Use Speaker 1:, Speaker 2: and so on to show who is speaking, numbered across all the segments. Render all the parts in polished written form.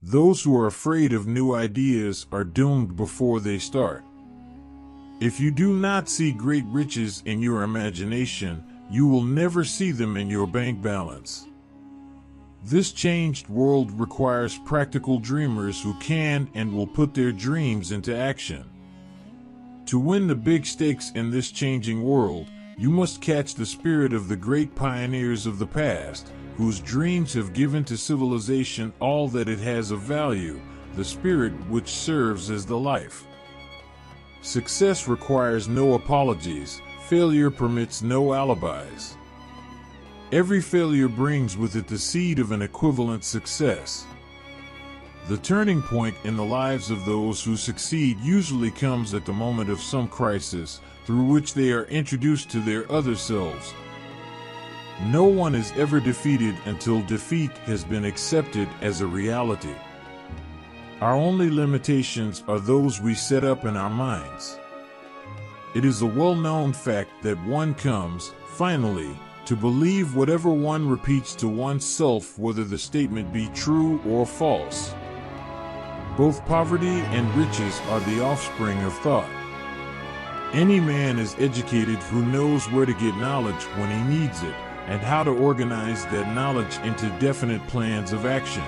Speaker 1: Those who are afraid of new ideas are doomed before they start. If you do not see great riches in your imagination, you will never see them in your bank balance. This changed world requires practical dreamers who can and will put their dreams into action. To win the big stakes in this changing world, you must catch the spirit of the great pioneers of the past, whose dreams have given to civilization all that it has of value, the spirit which serves as the life. Success requires no apologies, failure permits no alibis. Every failure brings with it the seed of an equivalent success. The turning point in the lives of those who succeed usually comes at the moment of some crisis, through which they are introduced to their other selves. No one is ever defeated until defeat has been accepted as a reality. Our only limitations are those we set up in our minds. It is a well-known fact that one comes, finally, to believe whatever one repeats to oneself, whether the statement be true or false. Both poverty and riches are the offspring of thought. Any man is educated who knows where to get knowledge when he needs it, and how to organize that knowledge into definite plans of action.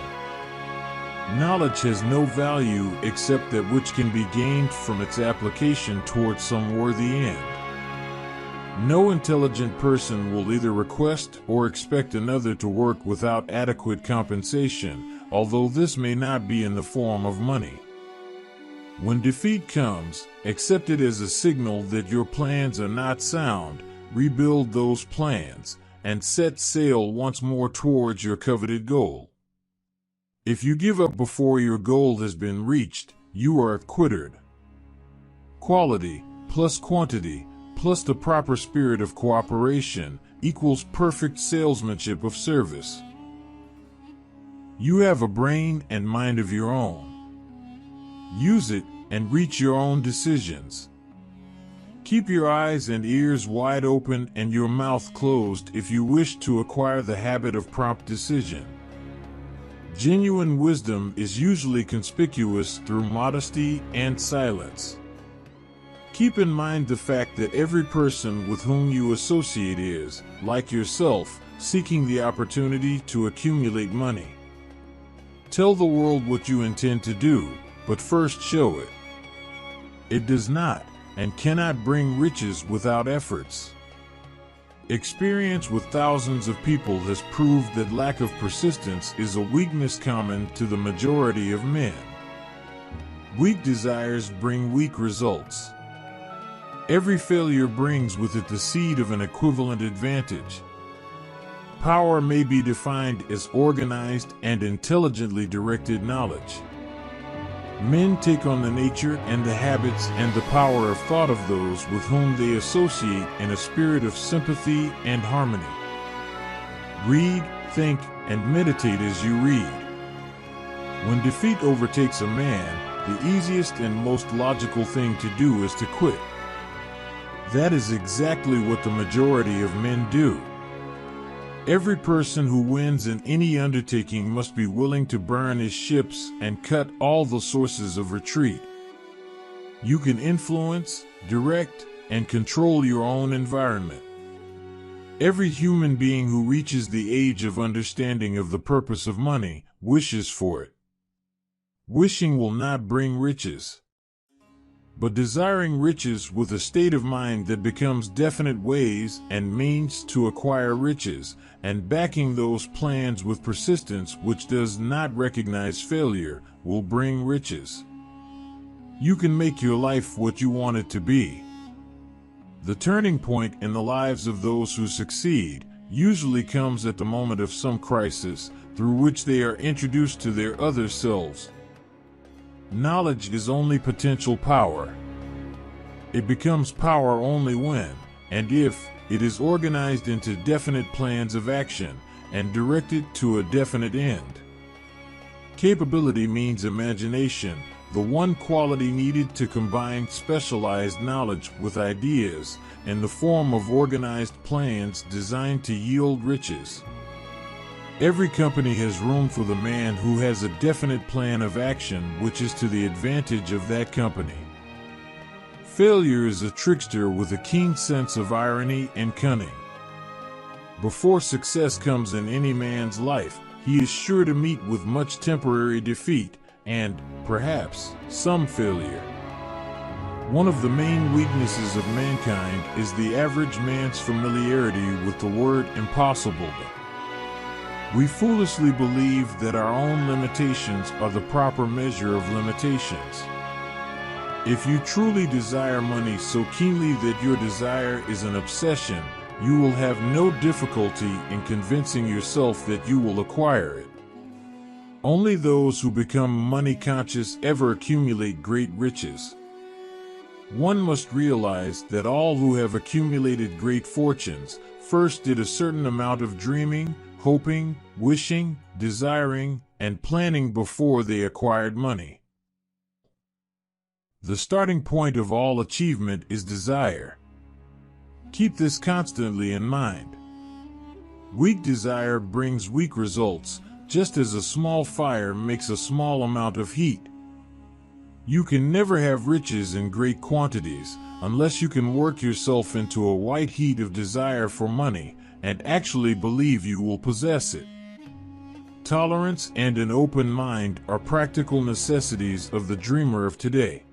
Speaker 1: Knowledge has no value except that which can be gained from its application towards some worthy end. No intelligent person will either request or expect another to work without adequate compensation, although this may not be in the form of money. When defeat comes, accept it as a signal that your plans are not sound, rebuild those plans, and set sail once more towards your coveted goal. If you give up before your goal has been reached, you are quittered. Quality plus quantity plus the proper spirit of cooperation equals perfect salesmanship of service. You have a brain and mind of your own. Use it and reach your own decisions. Keep your eyes and ears wide open and your mouth closed if you wish to acquire the habit of prompt decision. Genuine wisdom is usually conspicuous through modesty and silence. Keep in mind the fact that every person with whom you associate is, like yourself, seeking the opportunity to accumulate money. Tell the world what you intend to do, but first show it. It does not and cannot bring riches without efforts. Experience with thousands of people has proved that lack of persistence is a weakness common to the majority of men. Weak desires bring weak results. Every failure brings with it the seed of an equivalent advantage. Power may be defined as organized and intelligently directed knowledge. Men take on the nature and the habits and the power of thought of those with whom they associate in a spirit of sympathy and harmony. Read, think, and meditate as you read. When defeat overtakes a man, the easiest and most logical thing to do is to quit. That is exactly what the majority of men do. Every person who wins in any undertaking must be willing to burn his ships and cut all the sources of retreat. You can influence, direct, and control your own environment. Every human being who reaches the age of understanding of the purpose of money wishes for it. Wishing will not bring riches, but desiring riches with a state of mind that becomes definite ways and means to acquire riches, and backing those plans with persistence which does not recognize failure, will bring riches. You can make your life what you want it to be. The turning point in the lives of those who succeed usually comes at the moment of some crisis through which they are introduced to their other selves. Knowledge is only potential power. It becomes power only when, and if, it is organized into definite plans of action and directed to a definite end. Capability means imagination, the one quality needed to combine specialized knowledge with ideas in the form of organized plans designed to yield riches. Every company has room for the man who has a definite plan of action which is to the advantage of that company. Failure is a trickster with a keen sense of irony and cunning. Before success comes in any man's life, he is sure to meet with much temporary defeat and, perhaps, some failure. One of the main weaknesses of mankind is the average man's familiarity with the word impossible. We foolishly believe that our own limitations are the proper measure of limitations. If you truly desire money so keenly that your desire is an obsession, you will have no difficulty in convincing yourself that you will acquire it. Only those who become money conscious ever accumulate great riches. One must realize that all who have accumulated great fortunes first did a certain amount of dreaming, hoping, wishing, desiring, and planning before they acquired money. The starting point of all achievement is desire. Keep this constantly in mind. Weak desire brings weak results, just as a small fire makes a small amount of heat. You can never have riches in great quantities unless you can work yourself into a white heat of desire for money and actually believe you will possess it. Tolerance and an open mind are practical necessities of the dreamer of today.